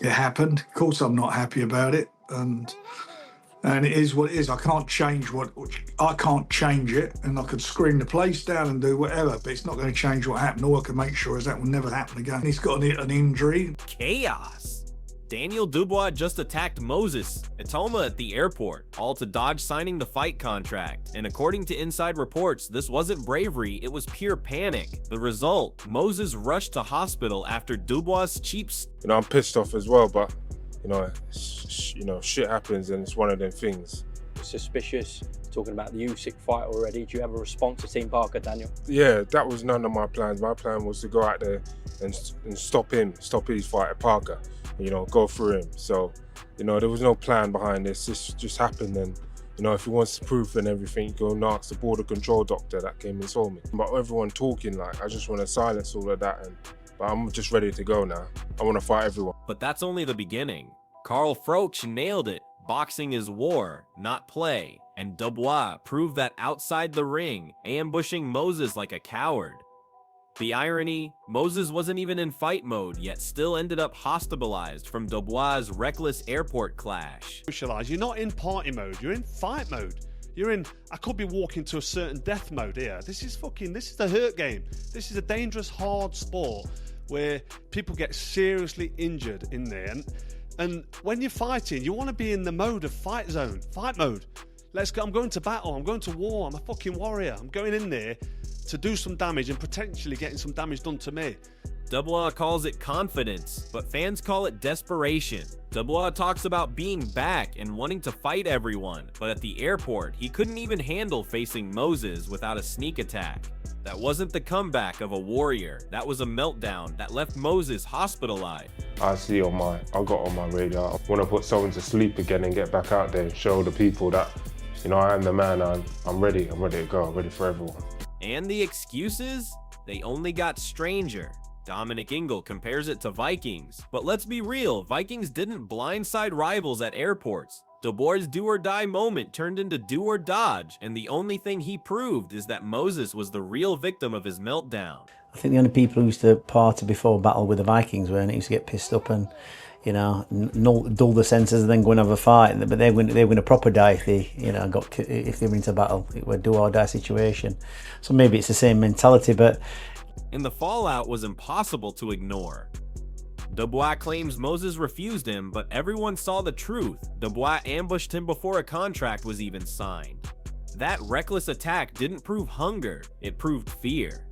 It happened. Of course, I'm not happy about it, and it is what it is. I can't change it, and I could scream the place down and do whatever, but it's not going to change what happened. All I can make sure is that will never happen again. He's got an injury. Chaos. Daniel Dubois just attacked Moses Itoma at the airport, all to dodge signing the fight contract. And according to inside reports, this wasn't bravery, it was pure panic. The result, Moses rushed to hospital after Dubois' cheap... I'm pissed off as well, but shit happens and it's one of them things. Suspicious, talking about the Usyk fight already. Do you have a response to Team Parker, Daniel? Yeah, that was none of my plans. My plan was to go out there and stop his fight at Parker, go through him. So, there was no plan behind this. This just happened, and if he wants proof and everything, go and ask the border control doctor that came and saw me. But everyone talking, I just want to silence all of that, but I'm just ready to go now. I want to fight everyone. But that's only the beginning. Carl Froch nailed it. Boxing is war, not play. And Dubois proved that outside the ring, ambushing Moses like a coward. The irony, Moses wasn't even in fight mode, yet still ended up hospitalized from Dubois' reckless airport clash. You're not in party mode, you're in fight mode. You're in, I could be walking to a certain death mode here. This is the hurt game. This is a dangerous, hard sport where people get seriously injured in there. And when you're fighting, you want to be in the mode of fight mode. Let's go, I'm going to battle, I'm going to war, I'm a fucking warrior. I'm going in there to do some damage and potentially getting some damage done to me. Dubois calls it confidence, but fans call it desperation. Dubois talks about being back and wanting to fight everyone, but at the airport, he couldn't even handle facing Moses without a sneak attack. That wasn't the comeback of a warrior, that was a meltdown that left Moses hospitalized. I got on my radar. I want to put someone to sleep again and get back out there and show the people that, I am the man, I'm ready to go, I'm ready for everyone. And the excuses? They only got stranger. Dominic Ingle compares it to Vikings. But let's be real, Vikings didn't blindside rivals at airports. Dubois' do-or-die moment turned into do-or-dodge, and the only thing he proved is that Moses was the real victim of his meltdown. I think the only people who used to party before battle with the Vikings were, and used to get pissed up and, dull the senses and then go and have a fight. But they were going to proper die if they were into battle. It was a do-or-die situation. So maybe it's the same mentality, but... And the fallout was impossible to ignore. Dubois claims Moses refused him, but everyone saw the truth. Dubois ambushed him before a contract was even signed. That reckless attack didn't prove hunger, it proved fear.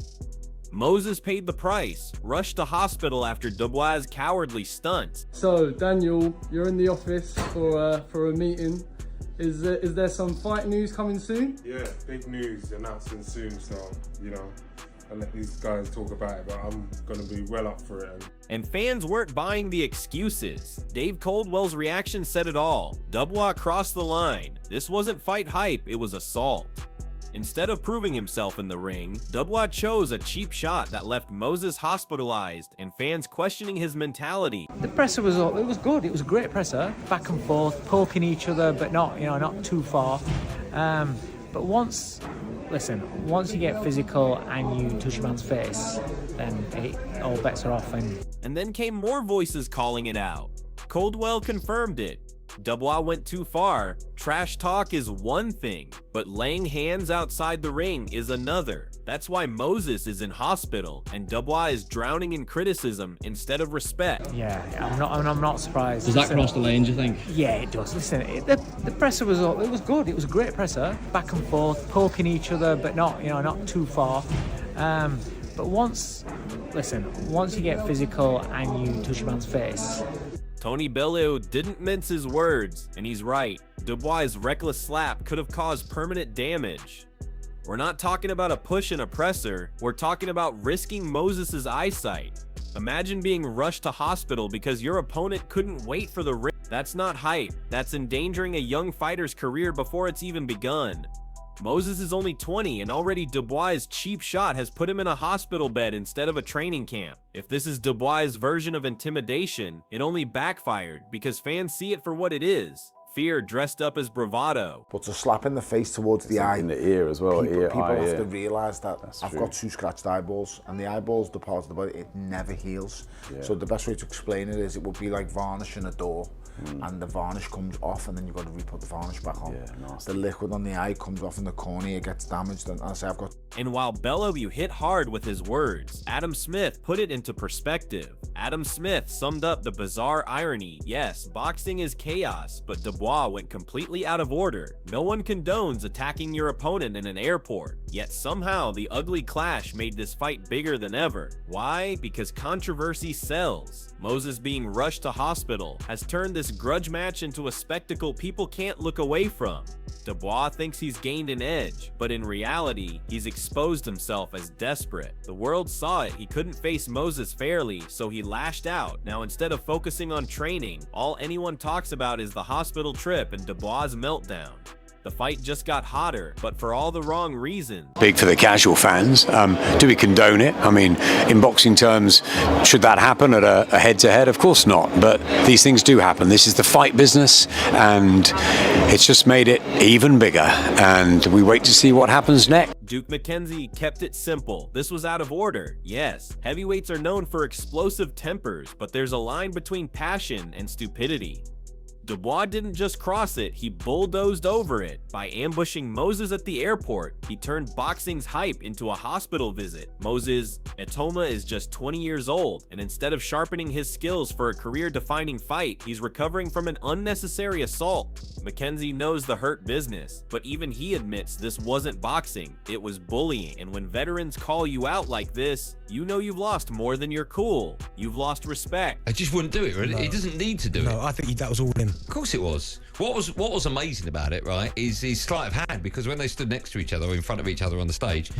Moses paid the price, rushed to hospital after Dubois' cowardly stunt. So, Daniel, you're in the office for a meeting. Is there some fight news coming soon? Yeah, big news announcing soon, so, I'll let these guys talk about it, but I'm going to be well up for it. And fans weren't buying the excuses. Dave Coldwell's reaction said it all. Dubois crossed the line. This wasn't fight hype, it was assault. Instead of proving himself in the ring, Dubois chose a cheap shot that left Moses hospitalized and fans questioning his mentality. The presser was good. It was a great presser, back and forth, poking each other, but not too far. But once you get physical and you touch a man's face, then all bets are off. And then came more voices calling it out. Coldwell confirmed it. Dubois went too far. Trash talk is one thing, but laying hands outside the ring is another. That's why Moses is in hospital and Dubois is drowning in criticism instead of respect. Yeah, I'm not surprised. Does that cross the line, do you think? Yeah, it does. Listen, the presser was good. It was a great presser, back and forth, poking each other, but not too far. But once you get physical and you touch a man's face. Tony Bellew didn't mince his words, and he's right. Dubois' reckless slap could have caused permanent damage. We're not talking about a push and a presser, we're talking about risking Moses' eyesight. Imagine being rushed to hospital because your opponent couldn't wait for the ring. That's not hype, that's endangering a young fighter's career before it's even begun. Moses is only 20 and already Dubois' cheap shot has put him in a hospital bed instead of a training camp. If this is Dubois' version of intimidation, it only backfired because fans see it for what it is, fear dressed up as bravado. But a slap in the face towards the eye. In the ear as well. People have ear. to realise that I've true. got 2 scratched eyeballs, and the eyeball's the part of the body, it never heals. Yeah. So the best way to explain it is it would be like varnishing a door, and the varnish comes off, and then you've got to re-put the varnish back on. Yeah, nasty. The liquid on the eye comes off in the cornea, it gets damaged, and I say I've got... And while Bellevue hit hard with his words, Adam Smith put it into perspective. Adam Smith summed up the bizarre irony. Yes, boxing is chaos, but Dubois went completely out of order. No one condones attacking your opponent in an airport, yet somehow the ugly clash made this fight bigger than ever. Why? Because controversy sells. Moses being rushed to hospital has turned this grudge match into a spectacle people can't look away from. Dubois thinks he's gained an edge, but in reality, he's exposed himself as desperate. The world saw it, he couldn't face Moses fairly, so he lashed out. Now instead of focusing on training, all anyone talks about is the hospital trip and Dubois' meltdown. The fight just got hotter, but for all the wrong reasons. Big for the casual fans. Do we condone it? I mean, in boxing terms, should that happen at a head-to-head? Of course not, but these things do happen. This is the fight business, and it's just made it even bigger, and we wait to see what happens next. Duke McKenzie kept it simple. This was out of order. Yes, heavyweights are known for explosive tempers, but there's a line between passion and stupidity. Dubois didn't just cross it, he bulldozed over it. By ambushing Moses at the airport, he turned boxing's hype into a hospital visit. Moses Etoma is just 20 years old, and instead of sharpening his skills for a career-defining fight, he's recovering from an unnecessary assault. McKenzie knows the hurt business, but even he admits this wasn't boxing, it was bullying, and when veterans call you out like this, you know you've lost more than you're cool. You've lost respect. I just wouldn't do it, really. No. He doesn't need to do it. No, I think that was all in. Of course it was. What was amazing about it, right, is his sleight of hand, because when they stood next to each other or in front of each other on the stage,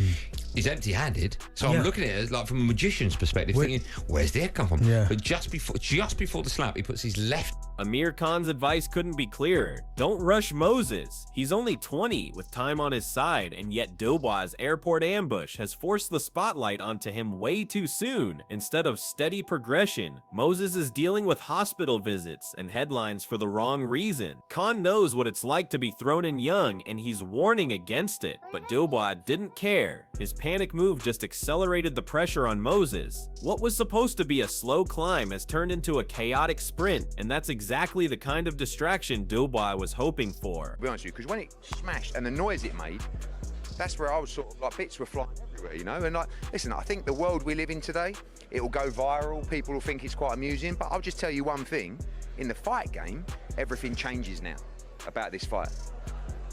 he's empty-handed. So I'm looking at it like from a magician's perspective, thinking, where's the head come from? Yeah. But just before the slap, he puts his left. Amir Khan's advice couldn't be clearer. Don't rush Moses. He's only 20 with time on his side, and yet Dubois' airport ambush has forced the spotlight onto him way too soon. Instead of steady progression, Moses is dealing with hospital visits and headlines for the wrong reason. Khan knows what it's like to be thrown in young, and he's warning against it, but Dubois didn't care. His panic move just accelerated the pressure on Moses. What was supposed to be a slow climb has turned into a chaotic sprint, and that's exactly the kind of distraction Dubois was hoping for. To be honest with you, because when it smashed and the noise it made, that's where I was sort of like, bits were flying everywhere, you know. And like, listen, I think the world we live in today, it will go viral. People will think it's quite amusing. But I'll just tell you one thing: in the fight game, everything changes now about this fight.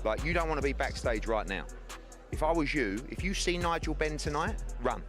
Like, you don't want to be backstage right now. If I was you, if you see Nigel Benn tonight, run.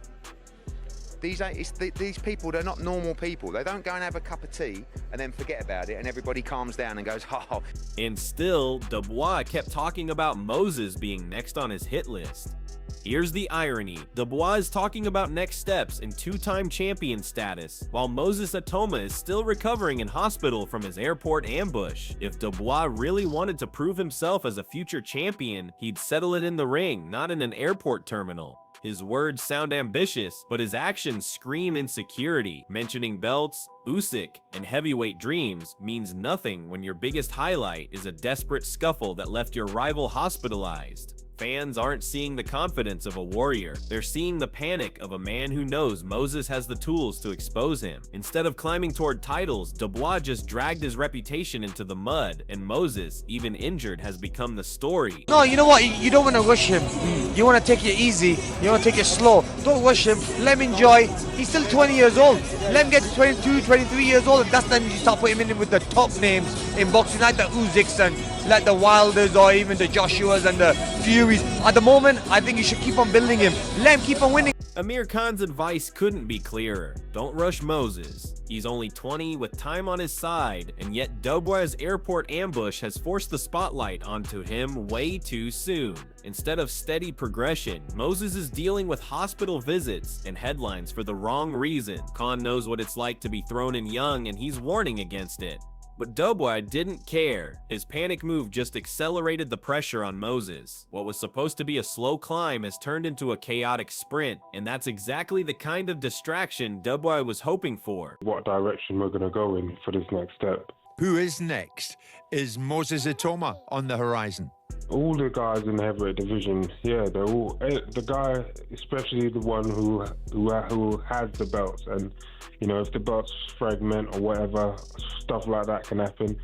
These people, they're not normal people. They don't go and have a cup of tea and then forget about it and everybody calms down and goes, oh. And still, Dubois kept talking about Moses being next on his hit list. Here's the irony. Dubois is talking about next steps and two-time champion status, while Moses Etoma is still recovering in hospital from his airport ambush. If Dubois really wanted to prove himself as a future champion, he'd settle it in the ring, not in an airport terminal. His words sound ambitious, but his actions scream insecurity. Mentioning belts, Usyk, and heavyweight dreams means nothing when your biggest highlight is a desperate scuffle that left your rival hospitalized. Fans aren't seeing the confidence of a warrior. They're seeing the panic of a man who knows Moses has the tools to expose him. Instead of climbing toward titles, Dubois just dragged his reputation into the mud, and Moses, even injured, has become the story. No, you know what? You don't want to rush him. You want to take it easy. You want to take it slow. Don't rush him. Let him enjoy. He's still 20 years old. Let him get to 22, 23 years old, and that's then you start putting him in with the top names in boxing, like the Usyks and like the Wilders or even the Joshuas and the Furies. At the moment, I think you should keep on building him. Let him keep on winning. Amir Khan's advice couldn't be clearer. Don't rush Moses. He's only 20 with time on his side, and yet Dubois' airport ambush has forced the spotlight onto him way too soon. Instead of steady progression, Moses is dealing with hospital visits and headlines for the wrong reason. Khan knows what it's like to be thrown in young, and he's warning against it. But Dubois didn't care. His panic move just accelerated the pressure on Moses. What was supposed to be a slow climb has turned into a chaotic sprint, and that's exactly the kind of distraction Dubois was hoping for. What direction we're going to go in for this next step. Who is next? Is Moses Itoma on the horizon? All the guys in the heavyweight division, yeah, they're all the guy, especially the one who has the belts, and you know, if the belts fragment or whatever, stuff like that can happen.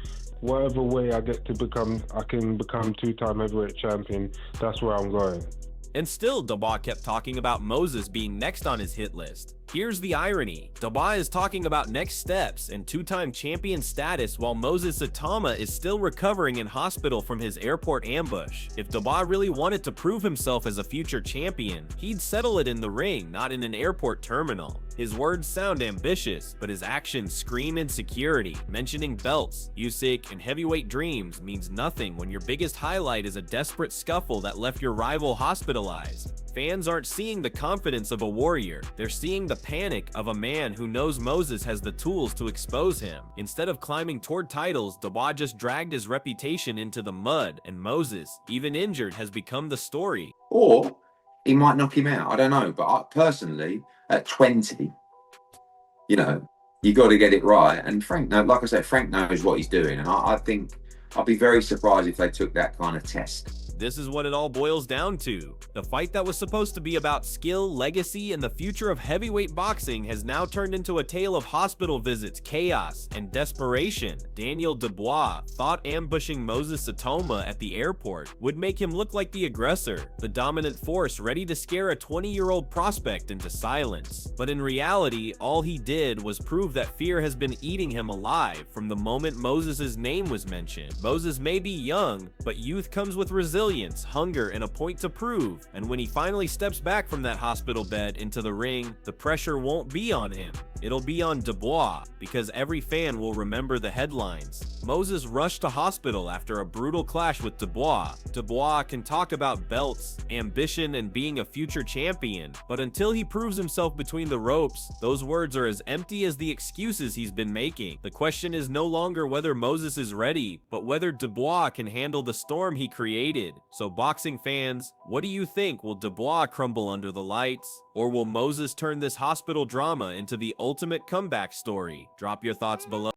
Whatever way I can become two-time heavyweight champion. That's where I'm going. And still, Dubois kept talking about Moses being next on his hit list. Here's the irony. Dubois is talking about next steps and two-time champion status while Moses Itoma is still recovering in hospital from his airport ambush. If Dubois really wanted to prove himself as a future champion, he'd settle it in the ring, not in an airport terminal. His words sound ambitious, but his actions scream insecurity. Mentioning belts, Usyk, and heavyweight dreams means nothing when your biggest highlight is a desperate scuffle that left your rival hospitalized. Fans aren't seeing the confidence of a warrior, they're seeing the panic of a man who knows Moses has the tools to expose him. Instead of climbing toward titles, Dubois just dragged his reputation into the mud, and Moses, even injured, has become the story. Or he might knock him out, I don't know, but personally, at 20, you know, you got to get it right. And Frank, like I said, Frank knows what he's doing, and I think I'd be very surprised if they took that kind of test. This is what it all boils down to. The fight that was supposed to be about skill, legacy, and the future of heavyweight boxing has now turned into a tale of hospital visits, chaos, and desperation. Daniel Dubois thought ambushing Moses Itoma at the airport would make him look like the aggressor, the dominant force ready to scare a 20-year-old prospect into silence. But in reality, all he did was prove that fear has been eating him alive from the moment Moses' name was mentioned. Moses may be young, but youth comes with resilience, hunger, and a point to prove, and when he finally steps back from that hospital bed into the ring, the pressure won't be on him. It'll be on Dubois, because every fan will remember the headlines. Moses rushed to hospital after a brutal clash with Dubois. Dubois can talk about belts, ambition, and being a future champion, but until he proves himself between the ropes, those words are as empty as the excuses he's been making. The question is no longer whether Moses is ready, but whether Dubois can handle the storm he created. So boxing fans, what do you think? Will Dubois crumble under the lights? Or will Moses turn this hospital drama into the ultimate comeback story? Drop your thoughts below.